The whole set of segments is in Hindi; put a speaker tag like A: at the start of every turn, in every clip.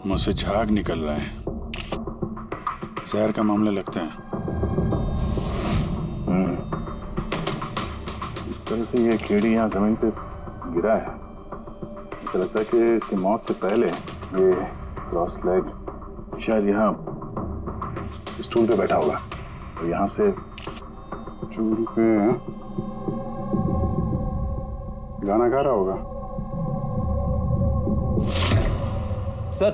A: मुझसे झाग निकल रहा है। जहर का मामला लगता है।
B: इस तरह से ये कीड़ी यहाँ जमीन पे गिरा है। मुझे लगता है कि इसकी मौत से पहले ये क्रॉस लेग शायद यहाँ स्टूल पे बैठा होगा और यहाँ से स्टूल पे गाना गा रहा होगा।
C: सर,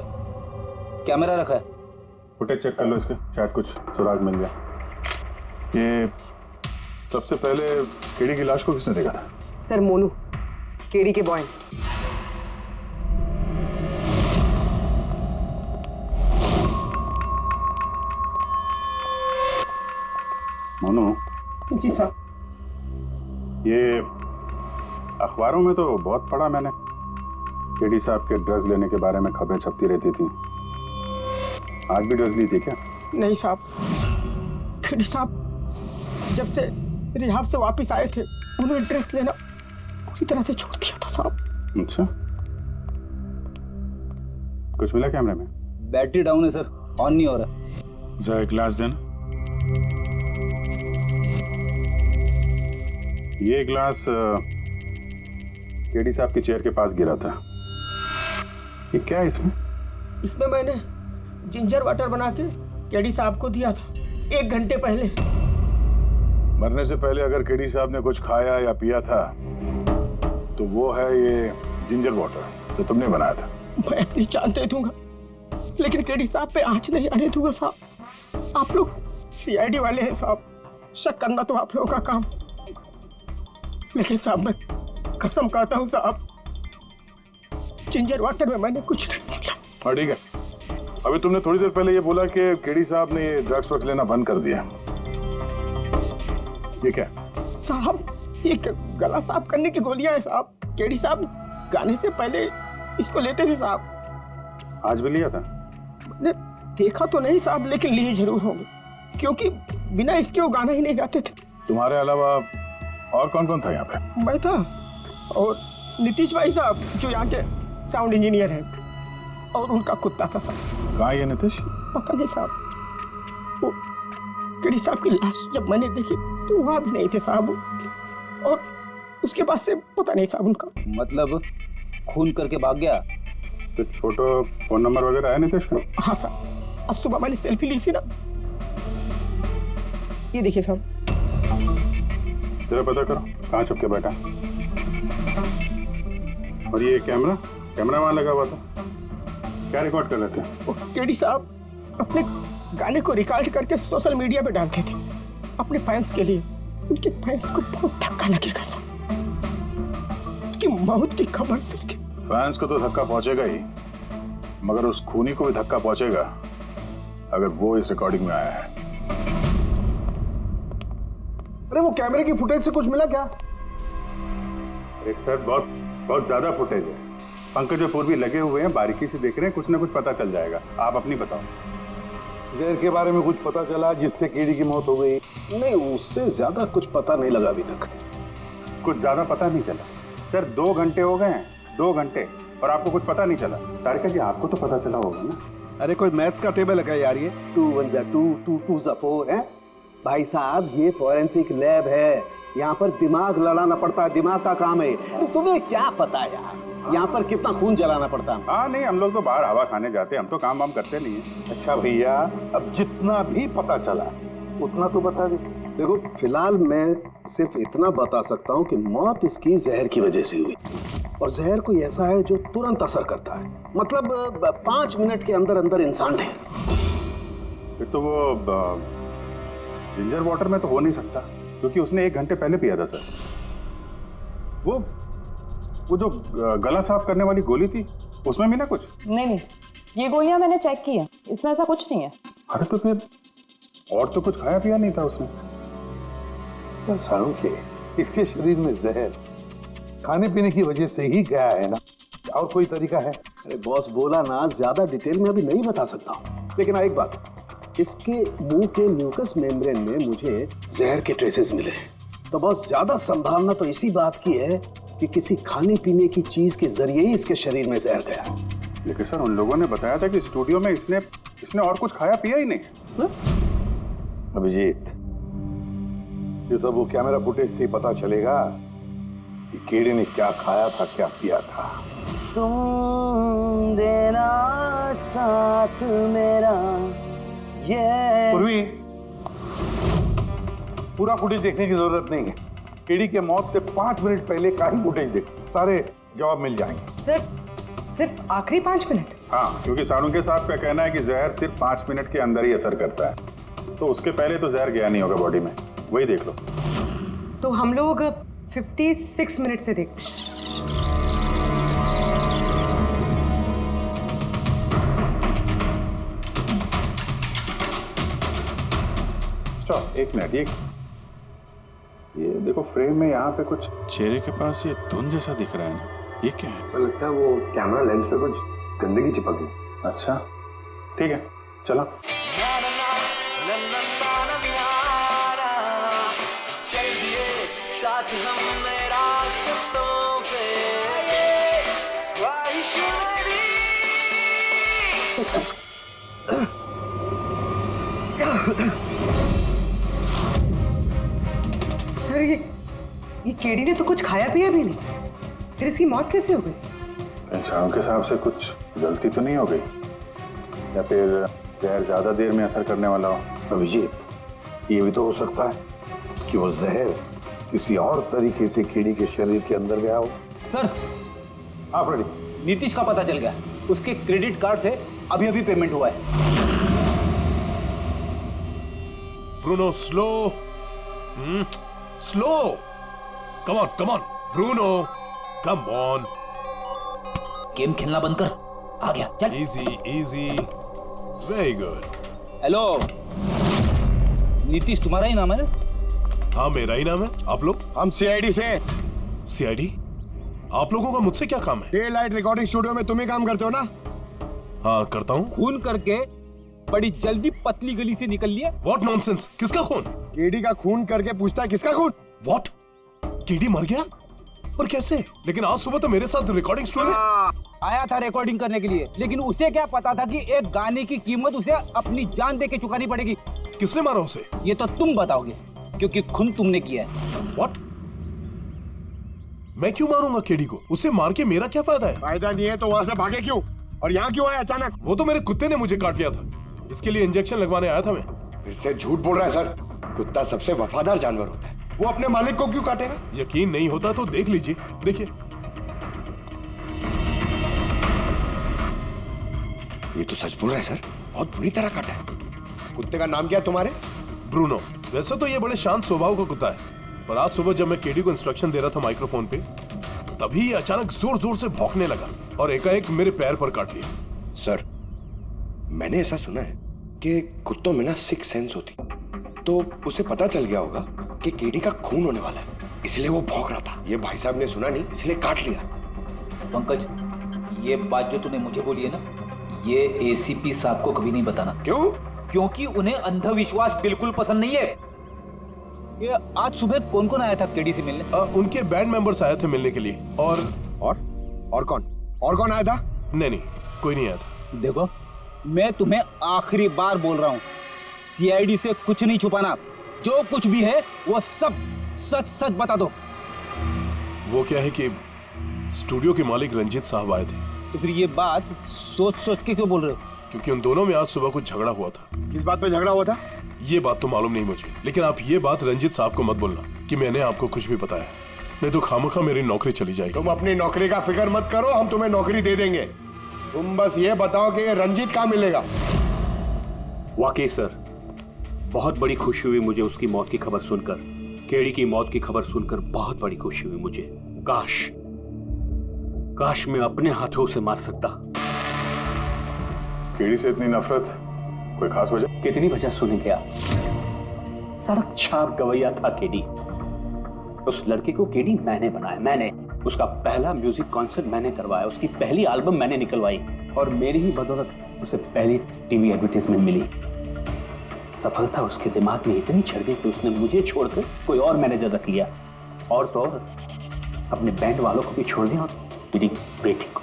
C: कैमरा रखा है।
B: फुटेज चेक कर लो इसके, शायद कुछ सुराग मिल जाए। ये सबसे पहले केडी की लाश को किसने देखा था?
D: सर मोनू, केडी के बॉय।
B: मोनू?
D: जी साहब।
B: ये अखबारों में तो बहुत पढ़ा मैंने, केडी साहब के ड्रग्स लेने के बारे में खबरें छपती रहती थी। आज भी ड्रग्स ली थी क्या?
D: नहीं साहब, केडी साहब जब से रिहाब से वापस आए थे उन्होंने ड्रग्स लेना पूरी तरह से छोड़ दिया था साहब।
B: अच्छा, कुछ मिला कैमरे में?
C: बैटरी डाउन है सर, ऑन नहीं हो रहा।
A: जरा एक ग्लास देना।
B: ये ग्लास केडी साहब की चेयर के पास गिरा था। ये क्या है इसमें?
D: इसमें मैंने जिंजर वाटर बना के केडी साहब को दिया था 1 घंटे पहले।
B: मरने से पहले अगर केडी साहब ने कुछ खाया या पिया था तो वो है ये जिंजर वाटर जो तुमने बनाया था।
D: मैं अपनी जान दे दूंगा लेकिन केडी साहब पे आंच नहीं आने दूंगा साहब। आप लोग सीआईडी वाले हैं साहब, शक करना तो आप लोगों का काम। लेकिन साहब मैं कसम खाता हूँ साहब, जिंजर वाटर में मैंने कुछ नहीं मिला।
B: हाँ ठीक है, अभी तुमने थोड़ी देर पहले ये बोला कि केडी साहब ने ये ड्रग्स वग्स लेना बंद कर दिया। ये क्या?
D: साहब ये गला साफ करने की गोलियां हैं साहब। केडी साहब गाने से पहले इसको लेते थे साहब।
B: आज भी लिया था?
D: मैंने देखा तो नहीं साहब, लेकिन लिए जरूर होंगे क्योंकि बिना इसके वो गाना ही नहीं गाते थे।
B: तुम्हारे अलावा और कौन कौन था यहाँ पे?
D: मैं था और नीतीश भाई साहब जो यहाँ के साउंड इंजीनियर हैं, और उनका कुत्ता था साहब।
B: कहाँ ये नीतीश?
D: पता नहीं साहब, वो केडी साहब की लाश जब मैंने देखी तो वहाँ भी नहीं थे साहब। और उसके बाद से पता नहीं साहब उनका।
C: मतलब खून करके भाग गया?
B: कुछ फोटो फोन नंबर वगैरह है नीतीश का?
D: हाँ साहब, आज सुबह मैंने सेल्फी ली थी ना, ये देखिए साहब।
B: जरा पता करो कहाँ छुप के बैठा। और ये कैमरा वहाँ लगा हुआ था, क्या रिकॉर्ड कर रहे थे?
D: वो केडी साहब अपने गाने को रिकॉर्ड करके सोशल मीडिया पे डालते थे अपने फैंस के लिए। उनके फैंस को बहुत धक्का लगेगा साहब, उनकी मौत की खबर सुन के।
B: फैंस को तो धक्का पहुंचेगा ही, मगर उस खूनी को भी धक्का पहुंचेगा अगर वो इस रिकॉर्डिंग में आया है।
E: अरे वो कैमरे की फुटेज से कुछ मिला क्या?
B: अरे सर बहुत ज्यादा फुटेज है। पंकज और पूर्वी लगे हुए हैं, बारीकी से देख रहे हैं, कुछ ना कुछ पता चल जाएगा। आप अपनी बताओ।
E: जहर के बारे में कुछ पता चला जिससे कीड़ी की मौत हो गई? नहीं, उससे ज्यादा कुछ पता नहीं लगा अभी तक।
B: कुछ ज्यादा पता नहीं चला सर, 2 घंटे हो गए हैं, 2 घंटे, और आपको कुछ पता नहीं चला। तारिका जी आपको तो पता चला होगा ना?
E: अरे कोई मैथ्स का टेबल है क्या यार? ये 2 1 जा 2 2 2 जा 4 है भाई साहब। ये फॉरेंसिक लैब है, यहाँ पर दिमाग लड़ाना पड़ता है, दिमाग का काम है। तो तुम्हें क्या पता यार यहाँ पर कितना खून जलाना पड़ता है?
B: हाँ नहीं, हम लोग तो बाहर हवा खाने जाते हैं, हम तो काम वाम करते नहीं है।
E: अच्छा भैया, अब जितना भी पता चला उतना तो बता दे। देखो फिलहाल मैं सिर्फ इतना बता सकता हूँ कि मौत इसकी जहर की वजह से हुई, और जहर कोई ऐसा है जो तुरंत असर करता है, मतलब 5 मिनट के अंदर अंदर इंसान ढेर।
B: फिर तो वो जिंजर वाटर में तो हो नहीं सकता, क्योंकि उसने 1 घंटे पहले पिया था सर। वो जो गला साफ करने वाली गोली थी उसमें भी ना कुछ?
F: नहीं, ये गोलियां मैंने चेक की है, इसमें ऐसा कुछ नहीं है।
B: अरे तो फिर और तो कुछ खाया पिया नहीं था उसने?
E: तो सारू इसके शरीर में जहर खाने पीने की वजह से ही गया है ना, और कोई तरीका है? अरे बॉस बोला ना, ज्यादा डिटेल में अभी नहीं बता सकता हूँ, लेकिन एक बात, इसके मुंह के म्यूकस मेम्ब्रेन में मुझे जहर के ट्रेसेस मिले हैं। तो बहुत ज्यादा संभावना तो इसी बात की है कि किसी खाने पीने की चीज के जरिए ही इसके शरीर में जहर गया।
B: लेकिन सर उन लोगों ने बताया था कि स्टूडियो में इसने और कुछ खाया पिया ही नहीं।
E: अभिजीत, ये सब वो कैमरा फुटेज से ही पता चलेगा कि कीड़ी ने क्या खाया था, क्या पिया था।
C: तुम देना साथ मेरा ये।
E: पूर्वी, पूरा फुटेज देखने की जरूरत नहीं है। कीड़ी के मौत से 5 मिनट पहले का ही फुटेज देखो, सारे जवाब मिल जाएंगे।
G: सर, सिर्फ आखिरी 5 मिनट?
B: हाँ, क्योंकि सारुंके साहब का कहना है कि जहर सिर्फ 5 मिनट के अंदर ही असर करता है, तो उसके पहले तो जहर गया नहीं होगा बॉडी में। वही देख लो।
G: तो हम लोग 56 मिनट से देखते हैं।
B: Stop, 1 minute. ये देखो फ्रेम में यहाँ पे कुछ
A: चेहरे के पास ये धुंध जैसा दिख रहा है ना, ये क्या है?
H: तो लगता है वो कैमरा लेंस पे कुछ गंदगी चिपक गई।
B: अच्छा ठीक है, चलो।
G: सर, ये केडी ने तो कुछ खाया पिया भी नहीं, फिर इसकी मौत कैसे हो गई?
B: सारुंके साहब से कुछ गलती तो नहीं हो गई, या फिर जहर ज्यादा देर में असर करने वाला हो।
E: अभिजीत, ये भी तो हो सकता है कि वो जहर किसी और तरीके से कीड़ी के शरीर के अंदर गया हो।
C: सर,
E: हाँ फ्रेडी,
C: नीतीश का पता चल गया। उसके क्रेडिट कार्ड से अभी अभी पेमेंट हुआ है।
I: Bruno, slow slow. Come on Bruno, come on.
C: Game खेलना बंद कर, आ गया, चल।
I: Easy, very good.
C: Hello, Nitish तुम्हारा ही नाम है ना?
I: हाँ, मेरा ही नाम है। आप लोग?
D: हम सीआईडी से।
I: सीआईडी? आप लोगों का मुझसे क्या काम है?
D: डे लाइट रिकॉर्डिंग स्टूडियो में तुम ही काम करते हो ना?
I: हाँ, करता हूँ।
C: खून करके बड़ी जल्दी पतली गली से निकल लिया।
I: What nonsense? किसका खून?
D: केडी का खून करके पूछता है किसका खून?
I: व्हाट? कीड़ी मर गया? और कैसे? लेकिन आज सुबह तो मेरे साथ रिकॉर्डिंग स्टूडियो
C: आया था रिकॉर्डिंग करने के लिए, लेकिन उसे क्या पता था कि एक गाने की कीमत उसे अपनी जान दे के चुकानी पड़ेगी।
I: किसने मारा उसे?
C: ये तो तुम बताओगे, क्योंकि खून तुमने किया है।
I: व्हाट? मैं क्यों मारूंगा केडी को? उसे मार के मेरा क्या फायदा है?
D: फायदा नहीं है तो वहां से भागे क्यों? और यहाँ क्यों आया अचानक?
I: वो तो मेरे कुत्ते ने मुझे काट लिया था, इसके लिए इंजेक्शन लगवाने आया था मैं।
H: फिर से झूठ बोल रहा है सर। कुत्ता सबसे वफादार जानवर होता है,
D: वो अपने मालिक को क्यों काटेगा?
I: यकीन नहीं होता तो देख लीजिए, देखिए।
H: ये तो सच बोल रहा है सर, बहुत बुरी तरह काटा है। कुत्ते का नाम क्या है तुम्हारे?
I: ब्रूनो। वैसे तो ये बड़े शांत स्वभाव का कुत्ता है, पर आज सुबह जब मैं केडी को इंस्ट्रक्शन दे रहा था माइक्रोफोन पे, तभी ये अचानक जोर जोर से भौंकने लगा और एकाएक मेरे पैर पर काट लिया।
H: सर, मैंने ऐसा सुना है कि कुत्तों में ना सिक्स सेंस होती, तो उसे पता चल गया होगा कि केडी का खून होने वाला है, इसलिए वो भौंक रहा था। ये भाई साहब ने सुना नहीं, इसलिए काट लिया।
C: पंकज, ये बात जो तूने मुझे बोली है ना, ये एसीपी साहब को कभी नहीं बताना।
H: क्यों?
C: क्योंकि उन्हें अंधविश्वास बिल्कुल पसंद नहीं है। ये आज सुबह कौन कौन आया था केडी से मिलने?
I: उनके बैंड मेंबर्स आए थे मिलने के लिए।
D: और कौन आया था?
I: नहीं, कोई नहीं आया था।
C: देखो, मैं तुम्हें आखिरी बार बोल रहा हूँ, सीआईडी से कुछ नहीं छुपाना। जो कुछ भी है वो सब सच सच बता दो।
I: वो क्या है कि स्टूडियो के मालिक रंजीत साहब आए थे।
C: तो फिर ये बात सोच सोच के क्यों बोल रहे हो?
I: क्योंकि उन दोनों में आज सुबह कुछ झगड़ा हुआ था।
D: किस बात पे झगड़ा हुआ था?
I: ये बात तो मालूम नहीं मुझे, लेकिन आप ये बात रंजीत साहब को मत बोलना कि मैंने आपको कुछ भी बताया, नहीं तो खामखा मेरी नौकरी चली जाएगी।
D: तुम अपनी नौकरी का फिक्र मत करो, हम तुम्हें नौकरी दे देंगे। तुम बस ये बताओ कि ये रंजीत कहाँ मिलेगा?
J: वाकई सर, बहुत बड़ी खुशी हुई मुझे उसकी मौत की खबर सुनकर। केडी की मौत की खबर सुनकर बहुत बड़ी खुशी हुई मुझे। काश मैं अपने हाथों से मार सकता।
B: केडी से इतनी नफरत, कोई खास वजह?
J: कितनी वजह सुनेंगे आप? सड़क छाप गवैया था केडी। उस लड़के को केडी मैंने बनाया, मैंने। उसका पहला म्यूजिक कॉन्सर्ट मैंने करवाया, उसकी पहली एल्बम मैंने निकलवाई, और मेरी ही बदौलत उसे पहली टीवी एडवर्टाइजमेंट मिली। सफलता उसके दिमाग में इतनी चढ़ गई कि उसने मुझे छोड़कर कोई और मैनेजर रख लिया, और तो और अपने बैंड वालों को भी छोड़ दिया, और मेरी बेटी को।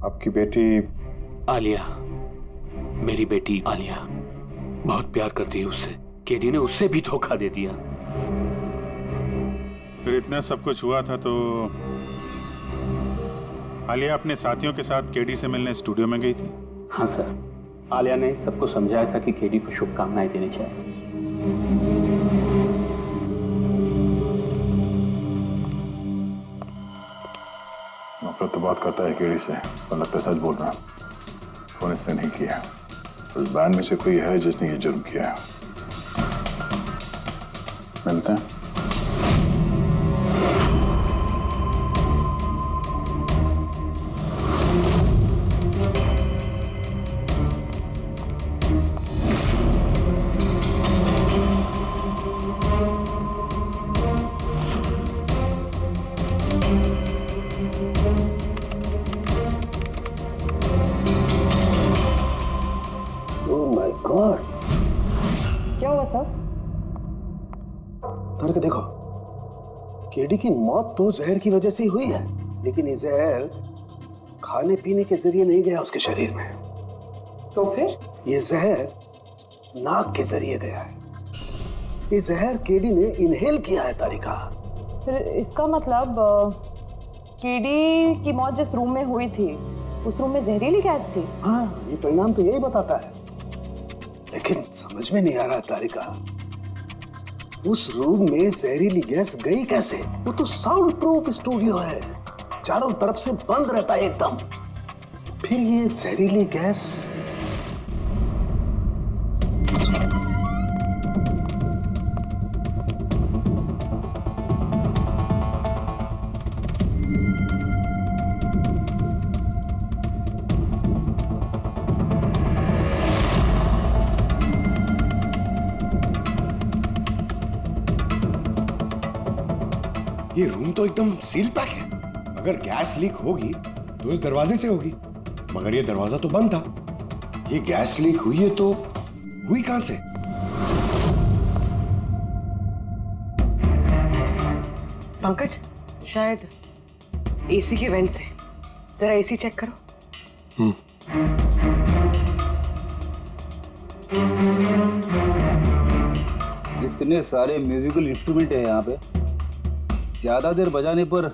B: आपकी बेटी
J: आलिया, मेरी बेटी आलिया बहुत प्यार करती है उससे। केडी ने उससे भी धोखा दे दिया।
A: फिर इतना सब कुछ हुआ था तो आलिया अपने साथियों के साथ केडी से मिलने स्टूडियो में गई थी।
J: हाँ सर, आलिया ने सबको समझाया था कि केडी को शुभकामनाएं देनी चाहिए।
B: नफरत तो बात करता है केडी से, पर लगता है सच बोल रहा है। फोन इसने नहीं किया। उस बैंड में से कोई है जिसने ये जुर्म किया है। मिलते हैं।
F: क्या हुआ सर?
E: करके देखो, केडी की मौत तो जहर की वजह से ही हुई है, लेकिन ये जहर खाने पीने के जरिए नहीं गया उसके शरीर में।
F: तो फिर
E: ये जहर नाक के जरिए गया है। ये जहर केडी ने इनहेल किया है तारिका।
F: फिर इसका मतलब केडी की मौत जिस रूम में हुई थी उस रूम में जहरीली गैस थी।
E: हाँ, ये परिणाम तो यही बताता है, लेकिन समझ में नहीं आ रहा तारिका, उस रूम में जहरीली गैस गई कैसे? वो तो साउंड प्रूफ स्टूडियो है, चारों तरफ से बंद रहता है एकदम। फिर ये जहरीली गैस
H: ये रूम तो एकदम सील पैक है। अगर गैस लीक होगी तो इस दरवाजे से होगी, मगर ये दरवाजा तो बंद था। ये गैस लीक हुई है तो हुई कहां से?
G: पंकज, शायद एसी के वेंट से। जरा एसी चेक करो।
C: इतने सारे म्यूजिकल इंस्ट्रूमेंट है यहाँ पे, ज्यादा देर बजाने पर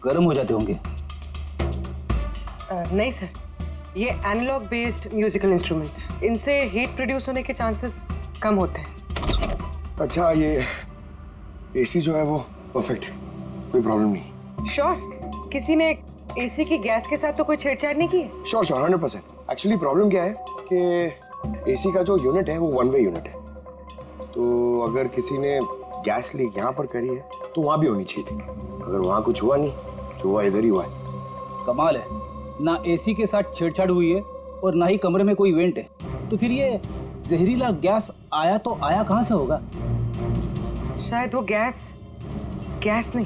C: गर्म हो जाते होंगे।
G: नहीं सर, ये एनालॉग बेस्ड म्यूजिकल इंस्ट्रूमेंट्स हैं। इनसे हीट प्रोड्यूस होने के चांसेस कम होते हैं।
H: अच्छा, ये एसी जो है वो परफेक्ट है, कोई प्रॉब्लम नहीं।
G: श्योर? किसी ने एसी की गैस के साथ तो कोई छेड़छाड़ नहीं की है?
H: श्योर 100%। एक्चुअली प्रॉब्लम क्या है कि एसी का जो यूनिट है वो वन वे यूनिट है, तो अगर किसी ने गैस लीक यहाँ पर करी है तो वहाँ भी होनी चाहिए थी। अगर वहाँ कुछ हुआ नहीं, जो हुआ इधर ही हुआ है।
C: कमाल है, ना एसी के साथ छेड़छाड़ हुई है और ना ही कमरे में कोई वेंट है, तो फिर ये जहरीला गैस आया तो आया कहाँ से होगा?
G: शायद वो गैस नहीं,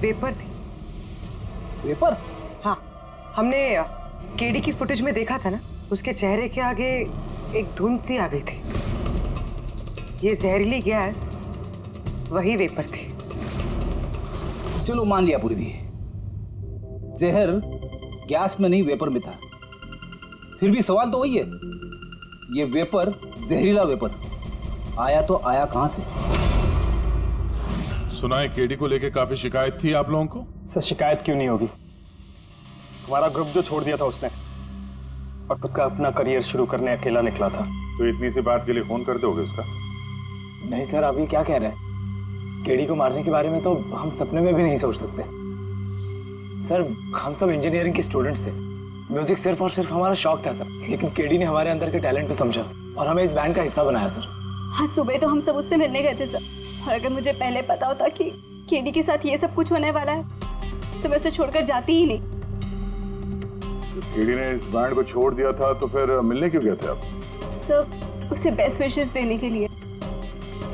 G: वेपर थी।
C: वेपर?
G: हाँ, हमने केडी की फुटेज में देखा था ना, उसके चेहरे के आगे एक धुंध सी आ गई थी। ये जहरीली गैस वही वेपर थी।
C: चलो मान लिया पूरी भी, जहर गैस में नहीं वेपर में था। फिर भी सवाल तो वही है, ये वेपर, जहरीला वेपर आया तो आया कहां से?
I: सुना है केडी को लेके काफी शिकायत थी आप लोगों को?
D: सर शिकायत क्यों नहीं होगी? हमारा ग्रुप जो छोड़ दिया था उसने, और खुद का अपना करियर शुरू करने अकेला निकला था।
B: तो इतनी सी बात के लिए फोन कर दोगे उसका?
D: नहीं सर, आप ये क्या कह रहे हैं? केडी को मारने के बारे में तो हम सपने में भी नहीं सोच सकते। सर, हम सब इंजीनियरिंग के स्टूडेंट्स थे, म्यूजिक सिर्फ और सिर्फ हमारा शौक था सर, लेकिन केडी ने हमारे अंदर के टैलेंट को समझा और हमें इस बैंड का हिस्सा बनाया सर।
K: आज सुबह तो हम सब उससे मिलने गए थे सर, और अगर मुझे पहले पता होता कि केडी के साथ ये सब कुछ होने वाला है तो मैं उसे छोड़कर जाती ही नहीं।
B: केडी ने इस बैंड को छोड़ दिया था तो फिर मिलने क्यों गए थे आप?
K: सर, उसे बेस्ट विशेस देने के लिए।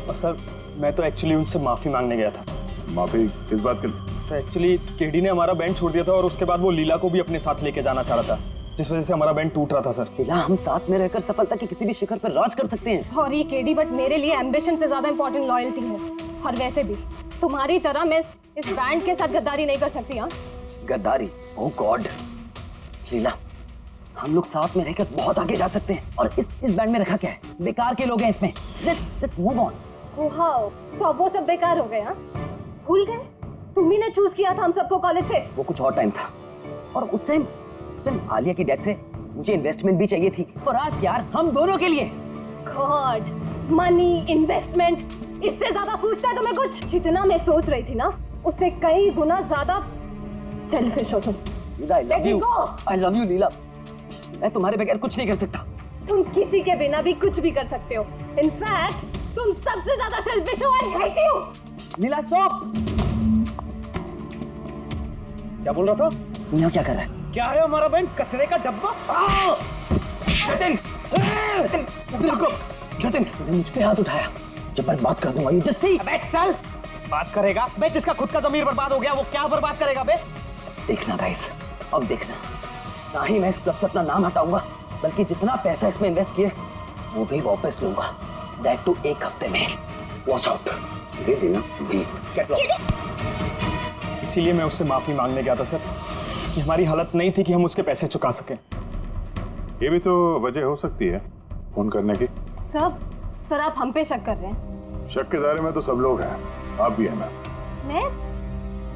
D: और सर, मैं तो एक्चुअली उनसे माफी मांगने गया था।
B: माफी किस बात के लिए?
D: तो एक्चुअली केडी ने हमारा बैंड छोड़ दिया था और उसके बाद वो लीला को भी अपने साथ लेके जाना चाह रहा था, जिस वजह से हमारा बैंड टूट रहा था सर।
J: लीला, हम साथ में रहकर सफलता के किसी भी शिखर पर राज कर सकते हैं।
L: सॉरी केडी, बट मेरे लिए एम्बिशन से ज्यादा इंपॉर्टेंट लॉयल्टी है। और वैसे भी तुम्हारी तरह मैं इस बैंड के साथ गद्दारी नहीं कर सकती। हाँ,
J: गद्दारी? ओह गॉड,
M: लीला, हम लोग साथ में रहकर बहुत आगे जा सकते हैं। और इस बैंड में रखा क्या है? बेकार के लोग हैं इसमें। Let's move on.
L: वाओ, तो अब वो सब बेकार हो गए? हाँ, भूल गए? तुम ही ने चूज किया था हम सबको कॉलेज से।
M: वो कुछ और टाइम था, और उस टाइम आलिया की डेथ से मुझे इन्वेस्टमेंट भी चाहिए थी, और आज यार हम दोनों के लिए।
L: गॉड, मनी, इन्वेस्टमेंट, इससे ज्यादा सोचता है तुम्हें कुछ? जितना मैं सोच रही थी ना, उससे कई गुना ज्यादा सेल्फिश हो तुम।
M: I love you लीला, मैं तुम्हारे बगैर कुछ नहीं कर सकता।
L: तुम किसी के बिना भी कुछ भी कर सकते हो। इनफैक्ट तुम सबसे ज्यादा सेल्फिश हो। I hate you।
M: Leela stop.
J: क्या बोल रहा था?
M: यहाँ क्या कर रहा है?
J: क्या है हमारा बैंक? कचरे का डब्बा।
M: जतिन, रुको। जतिन, तूने मुझ पे हाथ उठाया। जब मैं बात कर दूंगा ये जस्सी।
J: अबे चल, बात करेगा बे? जिसका खुद का ज़मीर बर्बाद हो गया वो क्या बर्बाद करेगा बे?
M: देखना गाइस, अब देखना, ना ही मैं इस क्लब से अपना नाम हटाऊंगा, बल्कि जितना पैसा इसमें इन्वेस्ट किए वो भी वापस लूंगा। दैट टू 1 हफ्ते में। Watch out. दे देना जी।
D: इसीलिए मैं उससे माफी मांगने गया था सर, कि हमारी हालत नहीं थी कि हम उसके पैसे चुका सकें।
B: ये भी तो वजह हो सकती है फोन करने की।
L: सर आप हम पे शक कर रहे हैं?
B: शक के दायरे में तो सब लोग हैं, आप भी है ना।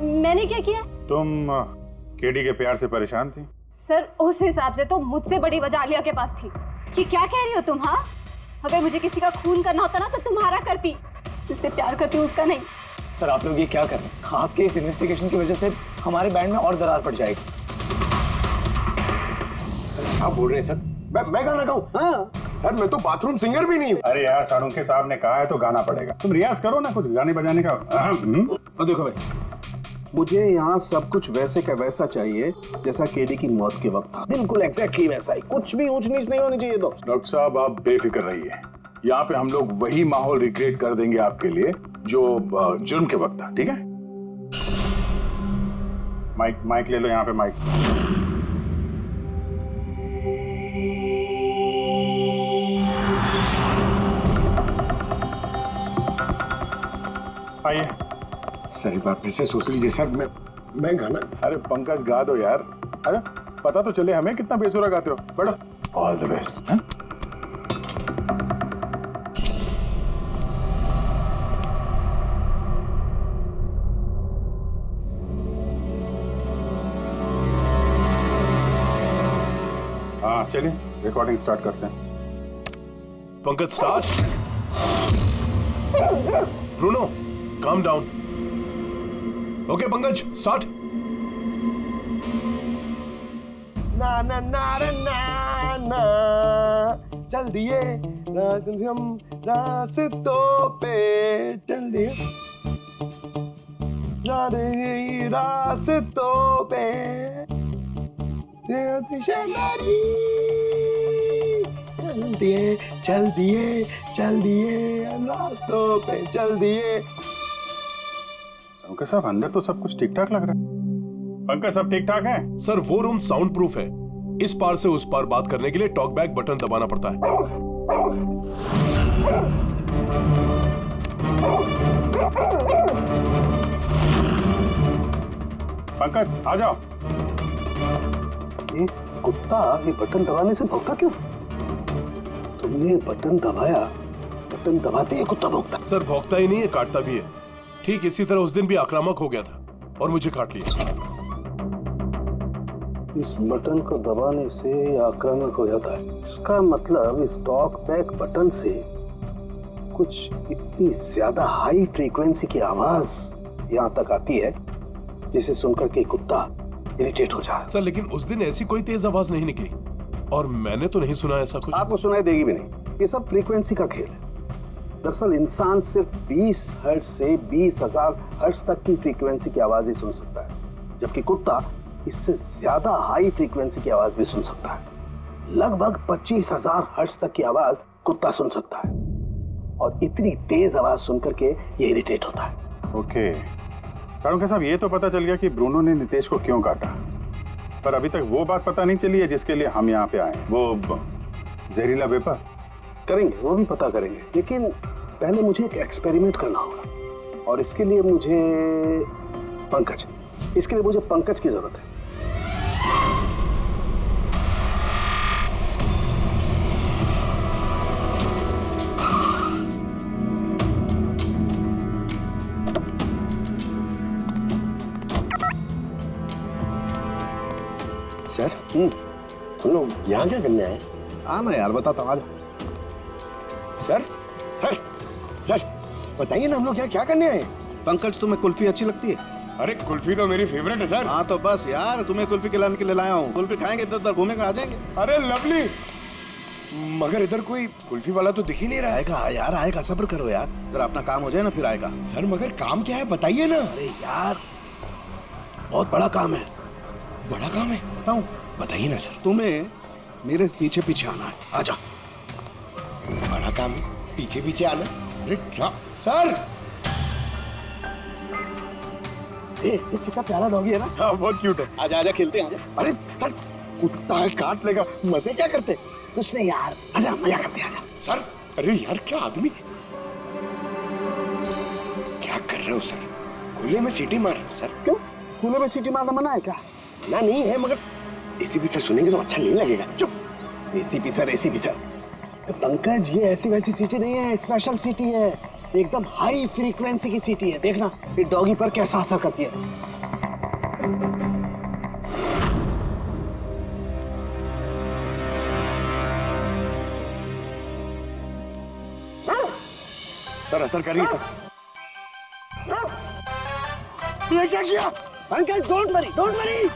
L: मैंने क्या किया?
A: तुम केडी के प्यार से परेशान थी?
L: सर उस हिसाब से तो मुझसे बड़ी वजह आलिया के पास थी।
K: ये क्या कह रही हो तुम? हाँ, अगर मुझे किसी का खून करना होता ना तो तुम्हारा करती। जिससे प्यार करती हूँ उसका नहीं।
J: सर आप लोग ये क्या कर रहे हैं? आपके इस इन्वेस्टिगेशन की वजह से हमारे बैंड में और दरार पड़ जाएगी।
H: आप बोल रहे हैं सर? मैं गाना गाऊं? हाँ सर, मैं तो बाथरूम सिंगर भी नहीं हूँ।
A: अरे यार, सारुंखे साहब ने कहा है तो गाना पड़ेगा। तुम रियाज करो ना कुछ गाने बजाने का।
E: और देखो भाई, मुझे यहाँ सब कुछ वैसे का वैसा चाहिए जैसा केडी की मौत के वक्त था। बिल्कुल एग्जैक्टली वैसा ही, कुछ भी ऊंच नीच नहीं होनी चाहिए। दोस्त
B: डॉक्टर साहब, आप बेफिक्र रहिए। यहाँ पे हम लोग वही माहौल रिक्रिएट कर देंगे आपके लिए जो जुर्म के वक्त था। ठीक है?
A: माइक ले लो, यहाँ पे माइक। आइए
H: सर, एक बार फिर से सोच लीजिए सर। मैं गाना।
B: अरे पंकज, गा दो यार। अरे पता तो चले हमें कितना बेसुरा गाते हो। बैठो। All the best.
A: हाँ चलिए, रिकॉर्डिंग स्टार्ट करते हैं।
I: Pankaj start. Bruno calm down. Okay Pankaj start.
H: ना ना ना ना ना चल दिए हम रास्तों पे, चल दिए रास्तों पे, चल दिए रास्तों पे, चल दिए।
A: पंकज साहब, अंदर तो सब कुछ ठीक ठाक लग रहा है। पंकज, सब ठीक ठाक है?
I: सर वो रूम साउंड प्रूफ है। इस पार से उस पार बात करने के लिए टॉक बैक बटन दबाना पड़ता है।
A: पंकज आ जाओ।
E: ये कुत्ता ये बटन दबाने से भौंकता क्यों? तुमने बटन दबाया, बटन दबाते ही कुत्ता भौंकता।
I: सर भौंकता ही नहीं है, काटता भी है। ठीक इसी तरह उस दिन भी आक्रामक हो गया था और मुझे काट लिया।
E: इस बटन को दबाने से आक्रामक हो जाता है। इसका मतलब इस टॉक बैक बटन से कुछ इतनी ज्यादा हाई फ्रीक्वेंसी की आवाज यहाँ तक आती है जिसे सुनकर के कुत्ता इरिटेट हो जाए।
I: सर लेकिन उस दिन ऐसी कोई तेज आवाज नहीं निकली और मैंने तो नहीं सुना ऐसा कुछ।
E: आपको सुनाई देगी भी नहीं। ये सब फ्रीक्वेंसी का खेल है। दरअसल इंसान सिर्फ 20 हर्ट्ज से 20,000 हर्ट्ज तक की फ्रीक्वेंसी की आवाज ही सुन सकता है, जबकि कुत्ता इससे ज्यादा हाई फ्रीक्वेंसी की आवाज भी सुन सकता है। लगभग 25,000 हर्ट्ज तक की आवाज कुत्ता सुन सकता है, और इतनी तेज आवाज सुनकर के ये इरिटेट होता है।
A: ओके सारुंखे साहब, ये तो पता चल गया कि ब्रूनो ने नितेश को क्यों काटा, पर अभी तक वो बात पता नहीं चली है जिसके लिए हम यहाँ पे आए। वो जहरीला वेपर
E: करेंगे, वो भी पता करेंगे, लेकिन पहले मुझे एक एक्सपेरिमेंट करना होगा, और इसके लिए मुझे पंकज की जरूरत है।
H: सर हम लोग यहाँ क्या करने आए?
E: आना यार, बताता हूँ, आज
H: सर सर सर बताइए ना, हम लोग यहाँ क्या करने आए?
E: पंकज, तुम्हें कुल्फी अच्छी लगती है?
H: अरे कुल्फी तो मेरी फेवरेट है सर।
E: हाँ तो बस यार, तुम्हें कुल्फी खिलाने के लिए लाया हूँ। कुल्फी खाएंगे तो उधर घूमेंगे, आ जाएंगे।
H: अरे लवली, मगर इधर कोई कुल्फी वाला तो दिख ही नहीं रहा है।
E: आएगा यार, आएगा, सब्र करो यार, जरा अपना काम हो जाए ना फिर आएगा।
H: सर मगर काम क्या है बताइए ना।
E: अरे यार बहुत बड़ा काम है।
H: बड़ा काम है?
E: बताऊं?
H: बताइए ना सर।
E: तुम्हें मेरे पीछे पीछे आना है, आजा।
H: बड़ा काम है, पीछे पीछे आना? अरे क्या सर?
E: कितना प्यारा डॉगी है ना।
H: हाँ बहुत क्यूट है।
E: आजा आजा, खेलते हैं, आजा।
H: अरे सर कुत्ता है, काट लेगा। मजे क्या करते?
E: कुछ नहीं यार, आजा मजा करते हैं, आजा।
H: सर अरे यार क्या आदमी, क्या कर रहे हो सर? खुले में सीटी मार रहे हो सर?
E: क्यों? खुले में सीटी मारना मना है क्या?
H: ना नहीं है, मगर एसीपी सर सुनेंगे तो अच्छा नहीं लगेगा। चुप।
E: ACP sir, ACP sir. Pankaj, ये ऐसी वैसी सीटी नहीं है, स्पेशल सीटी है, एकदम हाई फ्रीक्वेंसी की सीटी है। देखना ये डॉगी पर कैसा असर करती है।
H: सर असर करिए सर। ये क्या किया?
E: Pankaj, don't worry, don't worry.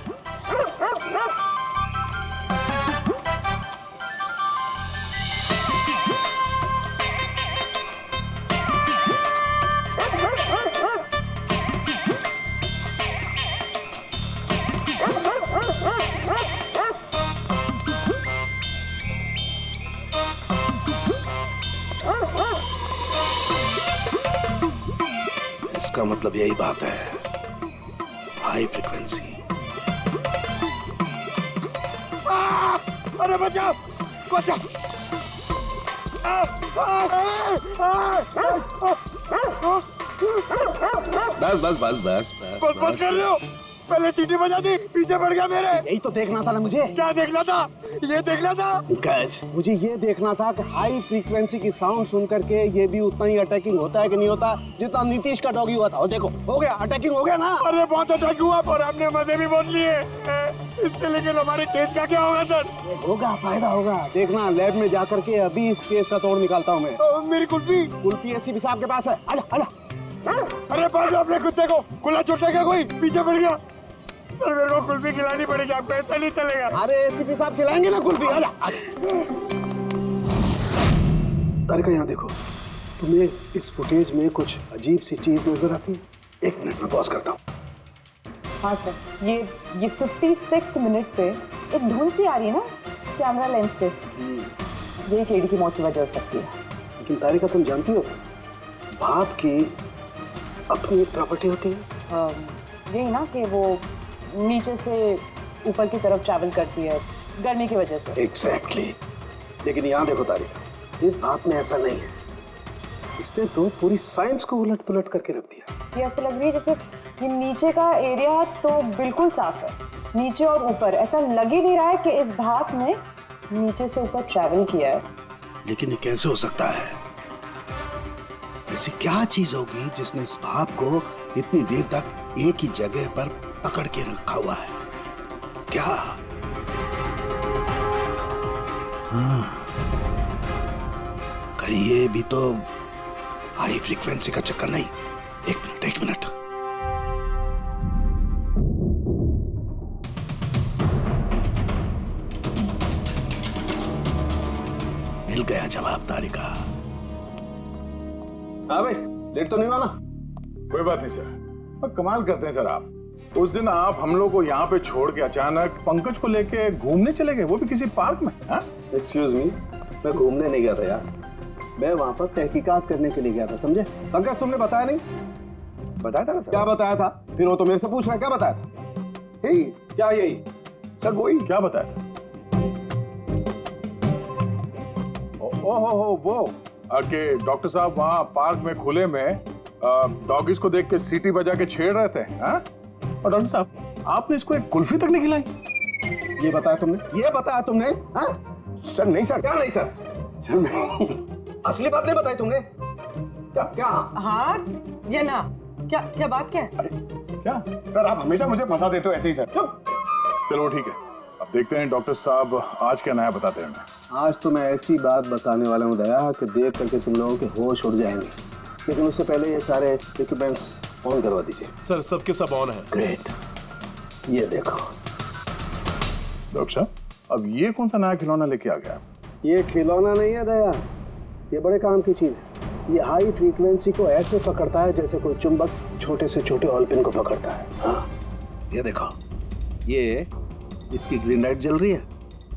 E: इसका मतलब यही बात है, हाई फ्रीक्वेंसी।
H: अरे बचाओ बचाओ।
E: बस बस बस बस
H: बस बस कर रहे हो? पहले सीटी बजा दी, पीछे पड़ गया मेरे।
E: यही तो देखना था ना मुझे।
H: क्या देखना था? ये देखना था।
E: पंकज, मुझे ये देखना था कि हाई फ्रीक्वेंसी की साउंड सुन करके ये भी उतना ही अटैकिंग होता है कि नहीं होता जितना नीतीश का डॉगी हुआ था। और देखो, हो गया, अटैकिंग हो गया ना।
H: अरे बहुत अटैक हुआ, पर हमने मजे भी बहुत लिए इसके, लेकिन हमारे केस का क्या होगा सर?
E: होगा, फायदा होगा। देखना, लैब में जा करके अभी इस केस का तोड़ निकालता हूँ मैं।
H: मेरी कुल्फी?
E: कुल्फी एसीपी साहब के पास है, आजा आजा।
H: अरे बाजू अपने कुत्ते को, खुला छोड़ता क्या कोई? पीछे पड़ गया। सर मेरे को कुल्फी खिलानी पड़ेगी, आपको ऐसा नहीं चलेगा।
E: अरे एसीपी साहब खिलाएंगे ना कुल्फी, आजा। तारिका, यहाँ देखो, तुम्हें इस फुटेज में कुछ अजीब सी चीज नजर आती है? 1 मिनट में पॉज करता हूँ।
F: हाँ सर, ये 56th मिनट पे एक धुन सी आ रही है ना कैमरा लेंस पे, ये केडी की मौत की वजह हो सकती है।
E: लेकिन तारिका, तुम जानती हो भाप की अपनी एक प्रॉपर्टी होती है।
F: यही ना कि वो नीचे से ऊपर की तरफ ट्रैवल करती है गर्मी की वजह से।
E: एग्जैक्टली। लेकिन यहाँ देखो तारिका, इस भाप में ऐसा नहीं है। इसने तो पूरी साइंस को उलट पुलट करके रख दिया।
F: ये ऐसा लग रही है जैसे ये नीचे का एरिया तो बिल्कुल साफ है, नीचे और ऊपर ऐसा लग ही नहीं रहा है कि इस भाप ने नीचे से ऊपर ट्रैवल किया है।
E: लेकिन ये कैसे हो सकता है? ऐसी क्या चीज होगी जिसने इस भाप को इतनी देर तक एक ही जगह पर पकड़ के रखा हुआ है? क्या? हाँ, कहीं ये भी तो हाई फ्रीक्वेंसी का चक्कर नहीं? 1 मिनट। मिल गया जवाब तारिका। हाँ भाई, लेट तो नहीं हुआ ना?
A: कोई बात नहीं सर। पर कमाल करते हैं सर आप। उस दिन आप हम लोग को यहाँ पे छोड़ के अचानक पंकज को लेके घूमने चले गए, वो भी किसी पार्क में।
E: एक्सक्यूज मी, मैं घूमने नहीं गया था यार, मैं वहां पर तहकीकात करने के लिए गया था, समझे? पंकज, तुमने बताया नहीं?
H: बताया था ना सर।
E: क्या बताया था? फिर वो तो मेरे से पूछ रहा है, क्या बताया था?
H: यही।
E: क्या यही?
A: सर वही। क्या बताया था? ओहो वो कि डॉक्टर साहब वहाँ पार्क में खुले में डॉगीज को देख के सीटी बजा के छेड़ रहे थे। और डॉक्टर साहब, आपने इसको एक कुल्फी तक नहीं खिलाई।
E: ये बताया तुमने? ये बताया तुमने? हाँ
H: सर नहीं सर।
E: क्या नहीं सर? सर मैं असली बात नहीं बताई तुमने? क्या?
F: हाँ या ना? क्या बात क्या है?
H: क्या सर, आप हमेशा मुझे फंसा देते हो ऐसे ही सर।
A: चलो ठीक है, अब देखते हैं डॉक्टर साहब आज क्या नया बताते हैं हमें।
E: आज तो मैं ऐसी बात बताने वाला हूँ दया कि देख करके तुम लोगों के होश उड़ जाएंगे, लेकिन उससे पहले ये सारे इक्विपमेंट्स ऑन करवा दीजिए।
I: सर सबके सब ऑन है।
E: ग्रेट, ये देखो।
A: डॉक्टर साहब, अब ये कौन सा नया खिलौना लेके आ गया?
E: ये खिलौना नहीं है दया, ये बड़े काम की चीज है। ये हाई फ्रीक्वेंसी को ऐसे पकड़ता है जैसे कोई चुंबक छोटे से छोटे ऑलपिन को पकड़ता है। हाँ, ये देखो, ये इसकी ग्रीन लाइट जल रही है।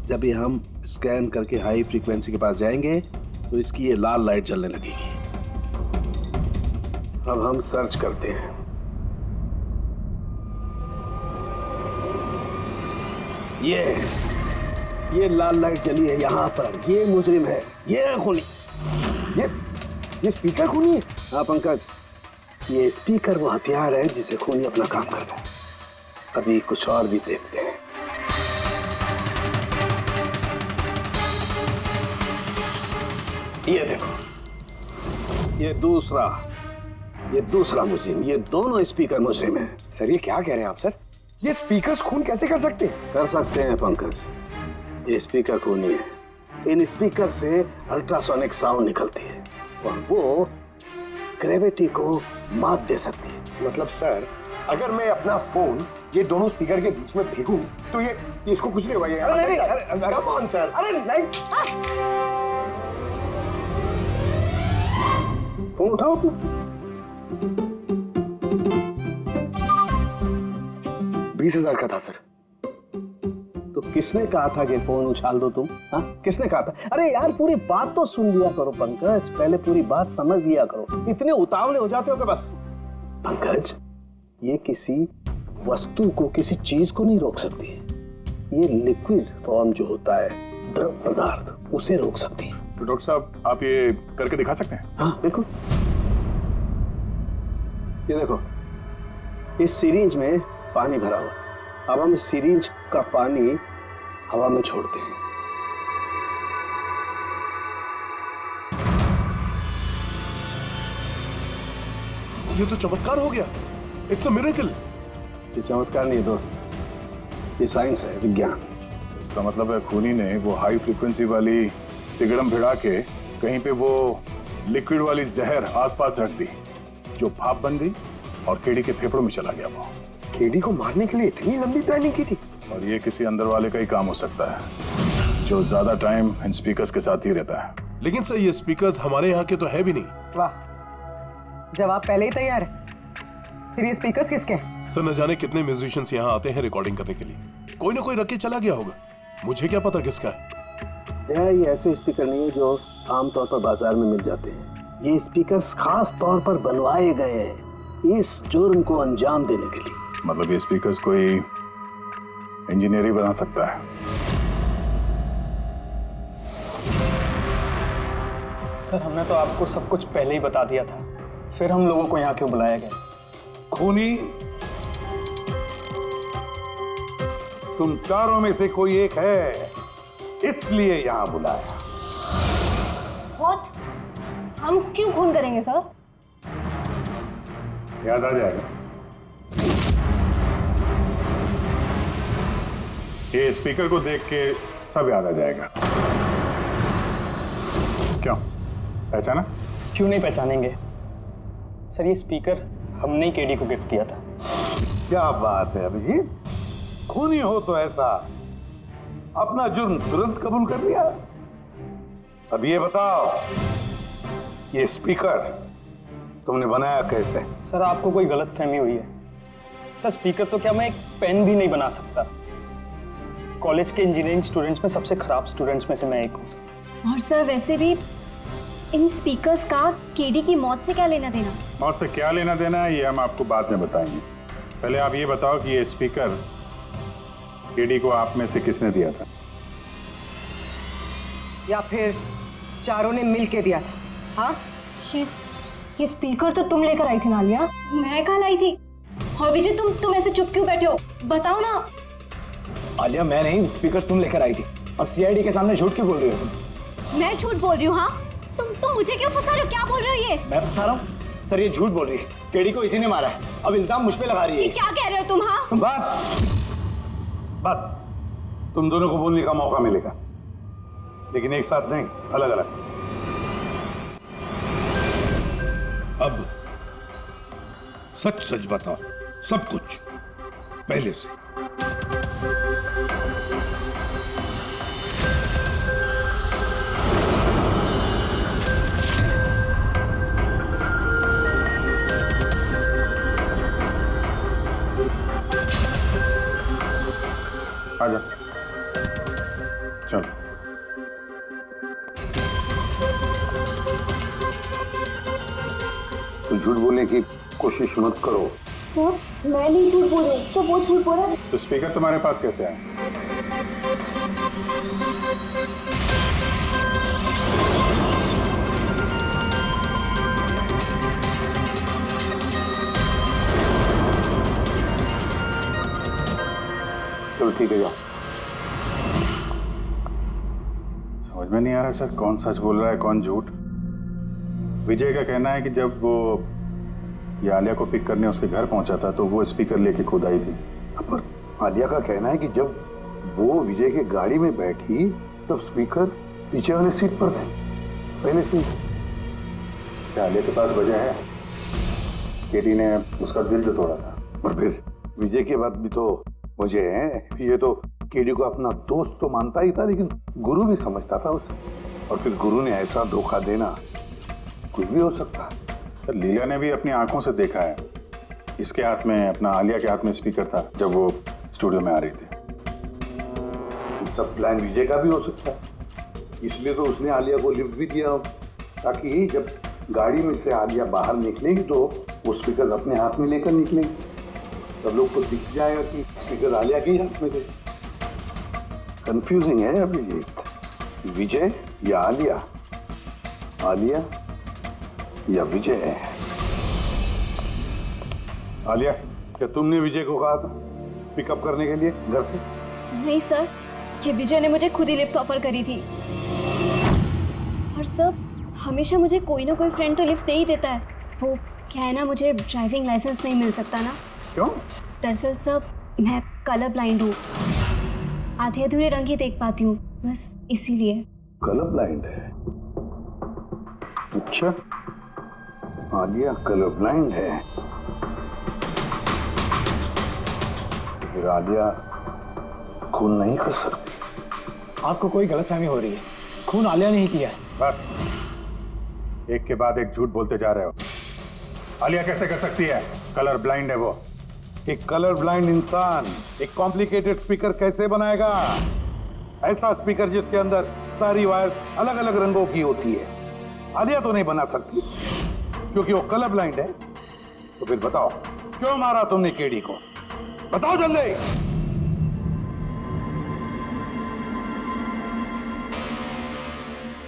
E: जब भी हम स्कैन करके हाई फ्रीक्वेंसी के पास जाएंगे तो इसकी ये लाल लाइट जलने लगेगी। अब हम सर्च करते हैं। ये लाल लाइट जली है यहाँ पर, ये मुजरिम है, ये खूनी। ये स्पीकर खूनी है? हाँ पंकज, ये स्पीकर वो हथियार है जिसे खूनी अपना काम करता है। अभी कुछ और भी देखते हैं। ये देखो, ये दूसरा मुजरिम, ये दोनों स्पीकर मुजरिम हैं।
H: सर ये क्या कह रहे हैं आप सर? ये स्पीकर्स खून कैसे कर सकते हैं?
E: कर सकते हैं पंकज, ये स्पीकर खूनी है। इन स्पीकर से अल्ट्रासोनिक साउंड निकलती है और वो ग्रेविटी को मात दे सकती है।
H: मतलब सर, अगर मैं अपना फोन ये दोनों स्पीकर के बीच में फेंकूं तो ये इसको कुछ नहीं होगा। ये
E: अरे नहीं, कम ऑन सर, अरे नहीं। फोन उठाओ तू।
H: 20,000 का था सर।
E: तो किसने कहा था कि फोन उछाल दो तुम? हाँ, किसने कहा था? अरे यार पूरी बात तो सुन लिया करो पंकज, पहले पूरी बात समझ लिया करो। इतने उतावले हो जाते हो कि बस। पंकज, ये किसी वस्तु को, किसी चीज को नहीं रोक सकती है। ये लिक्विड फॉर्म जो होता है, द्रव पदार्थ, उसे रोक सकती है।
A: तो डॉक्टर साहब, आप ये करके दिखा सकते हैं?
E: हाँ बिल्कुल। ये देखो, इस सिरिंज में पानी भरा हुआ। अब हम इस सिरिंज का पानी हवा में छोड़ते हैं।
I: ये तो चमत्कार हो गया। It's a miracle.
E: ये चमत्कार नहीं दोस्त, ये साइंस है, विज्ञान।
A: इसका मतलब है खूनी ने वो हाई फ्रीक्वेंसी वाली तिगड़म भिड़ा के कहीं पे वो लिक्विड वाली जहर आसपास रख दी, जो भाप बन गई और केडी के फेफड़ों में चला गया। वो
H: केडी को मारने के लिए इतनी लंबी प्लानिंग की थी।
A: और ये किसी अंदर वाले का ही काम हो सकता है, जो ज्यादा टाइम इन स्पीकर्स के साथ ही रहता है।
I: लेकिन सर ये स्पीकर्स हमारे यहाँ के तो है भी नहीं।
G: वाह, जवाब पहले ही तैयार है। फिर ये स्पीकर्स किसके हैं?
I: सर न जाने कितने म्यूजिशियंस यहाँ आते हैं रिकॉर्डिंग करने के लिए। कोई ना कोई रख के चला गया होगा, मुझे क्या पता किसका है।
E: ये ऐसे स्पीकर नहीं है जो आमतौर पर बाजार में मिल जाते हैं। ये स्पीकर्स खास तौर पर बनवाए गए हैं इस जुर्म को अंजाम देने के लिए।
A: मतलब ये स्पीकर्स कोई इंजीनियर ही बना सकता है।
N: सर हमने तो आपको सब कुछ पहले ही बता दिया था, फिर हम लोगों को यहाँ क्यों बुलाया गया?
E: खूनी,
O: तुम चारों में से कोई एक है, इसलिए यहां बुलाया।
L: व्हाट? हम क्यों खून करेंगे सर?
A: याद आ जाएगा। ये स्पीकर को देख के सब याद आ जाएगा। क्यों, पहचाना?
N: क्यों नहीं पहचानेंगे सर, ये स्पीकर हमने ही केडी को गिफ्ट दिया था।
O: क्या बात है अभिजीत, खूनी हो तो ऐसा अपना जुर्म तुरंत कबूल कर लिया। अब ये बताओ, ये स्पीकर तुमने बनाया कैसे?
N: सर आपको कोई गलत फहमी हुई है। सर स्पीकर तो क्या मैं एक पेन भी नहीं बना सकता। कॉलेज के इंजीनियरिंग स्टूडेंट्स में सबसे खराब स्टूडेंट्स में से मैं एक हूँ।
K: और सर वैसे भी इन स्पीकर्स का केडी की मौत से क्या लेना देना?
A: मौत से क्या लेना देना है ये हम आपको बाद में बताएंगे। पहले आप ये बताओ कि ये स्पीकर केडी को आप में से किसने दिया था?
G: या फिर चारों ने मिल के दिया था? हाँ,
L: ये स्पीकर तो तुम लेकर आई थी नालिया।
K: मैं कहाँ लाई थी? और विजय तुम ऐसे चुप क्यों बैठे हो? बताओ ना।
J: आलिया मैं नहीं, स्पीकर तुम लेकर आई थी। अब सीआईडी के सामने झूठ क्यों बोल रही हो तुम?
K: मैं झूठ बोल रही हूँ? हाँ, तुम मुझे क्यों फंसा रहे हो? क्या बोल रहे हो ये?
J: मैं फंसा रहा हूँ? सर ये झूठ बोल रही है, केडी को इसी ने मारा है। अब इल्जाम मुझ पे लगा रही है।
K: ये क्या कह रहे हो तुम? हाँ
O: बस तुम दोनों को बोलने का मौका मिलेगा, लेकिन एक साथ नहीं, अलग अलग। अब सच सच बताओ, सब कुछ पहले से।
A: आजा, चल।
O: तो झूठ बोलने की कोशिश मत करो।
L: सर मैं नहीं झूठ बोल रही हूँ, सब वो झूठ बोल रहा है।
A: तो स्पीकर तुम्हारे पास कैसे आए?
O: चलो ठीक है, जाओ।
A: समझ में नहीं आ रहा सर, कौन सच बोल रहा है कौन झूठ। विजय का कहना है कि जब वो ये आलिया को पिक करने उसके घर पहुंचा था तो वो स्पीकर लेके खुद आई थी।
O: पर आलिया का कहना है कि जब वो विजय के गाड़ी में बैठी तब स्पीकर पीछे वाले सीट पर थे, पहले से।
A: क्या आलिया के पास वजह है? केटी ने उसका दिल जो तोड़ा था।
O: और फिर विजय के बाद भी तो वजह है। ये तो केडी को अपना दोस्त तो मानता ही था, लेकिन गुरु भी समझता था उसे। और फिर गुरु ने ऐसा धोखा देना, कुछ भी हो सकता है।
A: सर लीला ने भी अपनी आंखों से देखा है, इसके हाथ में, अपना आलिया के हाथ में स्पीकर था जब वो स्टूडियो में आ रही थी।
O: सब प्लान विजय का भी हो सकता है, इसलिए तो उसने आलिया को लिफ्ट भी दिया, ताकि जब गाड़ी में से आलिया बाहर निकलेगी तो वो स्पीकर अपने हाथ में लेकर निकलेंगे, सब लोग को दिख जाएगा कि स्पीकर आलिया के ही हाथ में थे। कंफ्यूजिंग है अभिजीत, विजय या आलिया, आलिया या विजय। आलिया, क्या तुमने विजय को कहा था पिकअप करने के लिए घर से?
K: नहीं सर, ये विजय ने मुझे खुद ही लिफ्ट ऑफर करी थी। और सर हमेशा मुझे कोई ना कोई फ्रेंड तो लिफ्ट दे ही देता है। वो क्या है ना, मुझे ड्राइविंग लाइसेंस नहीं मिल सकता ना।
A: क्यों?
K: दरअसल सर मैं कलर ब्लाइंड हूँ, आधे अधूरे रंग ही देख पाती हूँ, बस इसीलिए।
O: कलर ब्लाइंड है? अच्छा, आलिया कलर ब्लाइंड है। फिर आलिया खून नहीं कर सकती।
N: आपको कोई गलतफहमी हो रही है, खून आलिया ने ही किया है।
A: बस एक के बाद एक झूठ बोलते जा रहे हो। आलिया कैसे कर सकती है? कलर ब्लाइंड है वो।
O: एक कलर ब्लाइंड इंसान एक कॉम्प्लिकेटेड स्पीकर कैसे बनाएगा? ऐसा स्पीकर जिसके अंदर सारी वायर अलग अलग रंगों की होती है, आलिया तो नहीं बना सकती क्योंकि वो कलर ब्लाइंड है। तो फिर बताओ, क्यों मारा तुमने केडी को? बताओ जल्दी।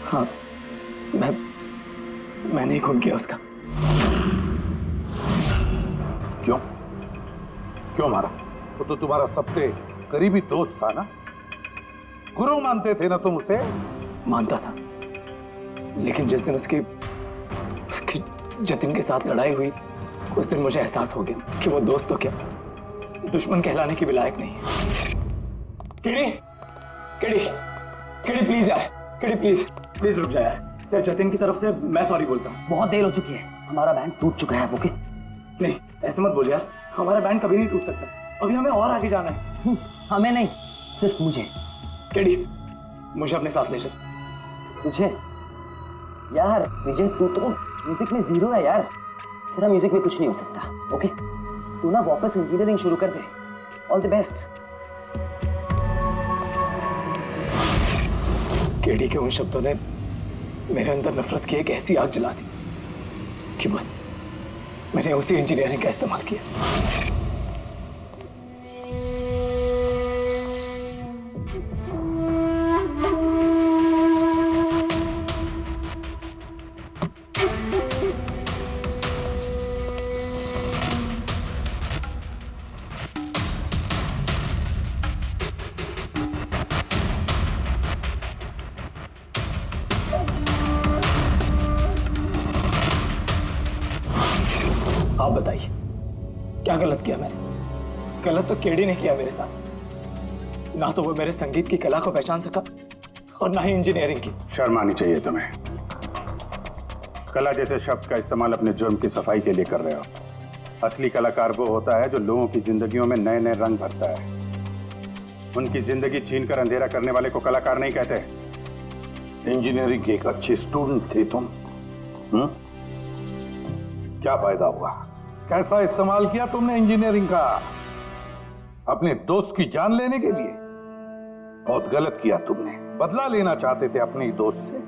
N: हाँ, मैंने ही खून किया उसका।
O: क्यों? क्यों मारा? वो तो तुम्हारा सबसे करीबी दोस्त था ना, गुरु मानते थे ना तुम उसे?
N: मानता था, लेकिन जिस दिन उसकी जतिन के साथ लड़ाई हुई, उस दिन मुझे एहसास हो गया कि वो दोस्त तो क्या, दुश्मन कहलाने की भी लायक नहीं है। केडी, केडी, केडी प्लीज यार, केडी प्लीज रुक जा यार। जतिन की तरफ से मैं सॉरी बोलता हूँ।
M: बहुत देर हो चुकी है, हमारा बैंड टूट चुका है। ओके
N: नहीं, ऐसे मत बोल यार, हमारा बैंड कभी नहीं टूट सकता। अभी हमें और आगे जाना है।
M: हमें नहीं, सिर्फ मुझे।
N: केडी, मुझे अपने साथ ले चल।
M: तुझे? यार विजय, तू तो म्यूजिक में जीरो है यार, तेरा म्यूजिक में कुछ नहीं हो सकता। ओके, तू ना वापस इंजीनियरिंग शुरू कर दे। All the best.
N: केडी के उन शब्दों ने मेरे अंदर नफरत की एक ऐसी आग जला दी कि बस मैंने उसी इंजीनियरिंग का इस्तेमाल किया। आप बताइए, क्या गलत किया मैंने? गलत तो केडी ने किया मेरे साथ। ना तो वो मेरे संगीत की कला को पहचान सका और ना ही इंजीनियरिंग की।
B: शर्म आनी चाहिए तुम्हें। कला जैसे शब्द का इस्तेमाल अपने जुर्म की सफाई के लिए कर रहे हो। असली कलाकार वो होता है जो लोगों की जिंदगियों में नए नए रंग भरता है। उनकी जिंदगी छीनकर अंधेरा करने वाले को कलाकार नहीं कहते।
O: इंजीनियरिंग के एक अच्छे स्टूडेंट थे तुम। क्या फायदा हुआ? कैसा इस्तेमाल किया तुमने इंजीनियरिंग का? अपने दोस्त की जान लेने के लिए? बहुत गलत किया तुमने। बदला लेना चाहते थे अपने ही दोस्त से,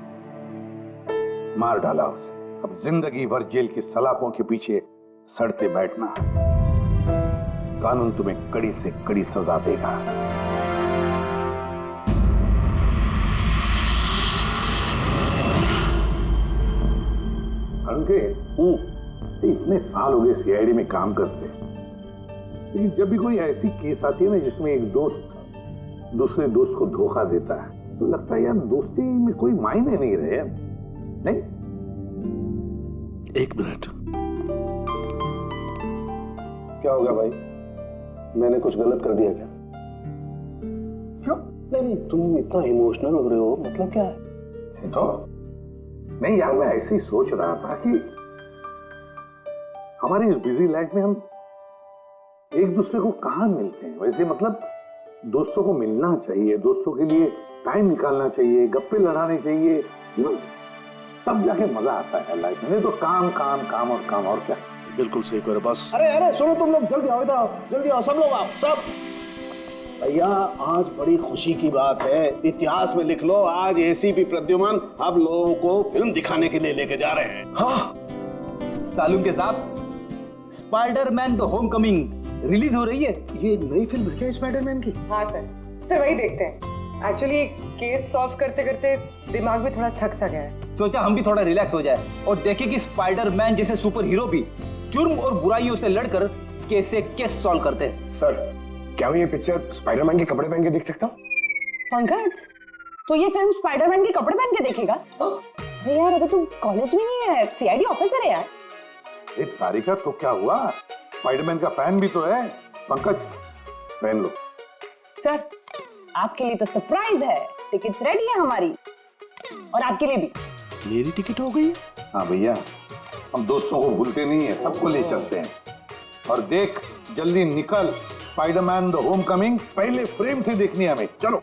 O: मार डाला उसे। अब जिंदगी भर जेल की सलाखों के पीछे सड़ते बैठना। कानून तुम्हें कड़ी से कड़ी सजा देगा। संके, इतने साल हो गए सीआईडी में काम करते, लेकिन जब भी कोई ऐसी केस आती है ना जिसमें एक दोस्त दूसरे दोस्त को धोखा देता है, तो लगता है यार दोस्ती में कोई मायने नहीं रहे। नहीं?
E: एक मिनट। क्या होगा भाई? मैंने कुछ गलत कर दिया क्या?
O: क्यों?
E: नहीं, तुम इतना इमोशनल हो रहे हो, मतलब क्या है?
O: तो नहीं यार, मैं ऐसे ही सोच रहा था कि हमारी इस बिजी लाइफ में हम एक दूसरे को कहां मिलते हैं। वैसे मतलब दोस्तों को मिलना चाहिए, दोस्तों के लिए टाइम निकालना चाहिए, गप्पे लड़ाने चाहिए, तब जाके मजा आता है लाइफ में। नहीं तो काम काम काम और काम, और क्या।
E: बिल्कुल सही करो बस।
O: अरे सुनो तुम लोग, जल्दी आओ, इधर आओ, जल्दी आओ, सब लोग आओ, सब।
E: भैया आज बड़ी खुशी की बात है, इतिहास में लिख लो, आज एसीपी प्रद्युमन आप लोगों को फिल्म दिखाने के लिए लेके जा रहे हैं।
C: हाँ सालूम के साथ स्पाइडरमैन द होमकमिंग रिलीज हो रही है।
E: ये नई फिल्म है क्या स्पाइडरमैन की?
G: हाँ सर वही देखते हैं। एक्चुअली केस सॉल्व करते करते दिमाग में थोड़ा थक सा गया है।
C: सोचा हम भी थोड़ा रिलैक्स हो जाए और देखें कि स्पाइडरमैन जैसे सुपर हीरो भी जुर्म और बुराइयों से लड़कर कैसे केस सॉल्व करते हैं।
H: सर क्या मैं ये पिक्चर स्पाइडरमैन के कपड़े पहन के देख सकता हूँ?
F: पंकज, तो ये फिल्म स्पाइडरमैन के कपड़े पहन के देखेगा? अरे यार अभी तू कॉलेज में ही है, सीआईडी ऑफिसर है यार।
O: तारिका तो क्या हुआ, स्पाइडरमैन का फैन भी तो है। पंकज पहन लो।
F: सर आपके लिए तो सरप्राइज है, टिकट्स रेडी है हमारी, और आपके लिए भी।
E: मेरी टिकट हो गई?
O: हाँ भैया, हम दोस्तों को भूलते नहीं है, सबको ले चलते हैं। और देख जल्दी निकल, स्पाइडरमैन द होमकमिंग पहले फ्रेम से देखनी है हमें। चलो।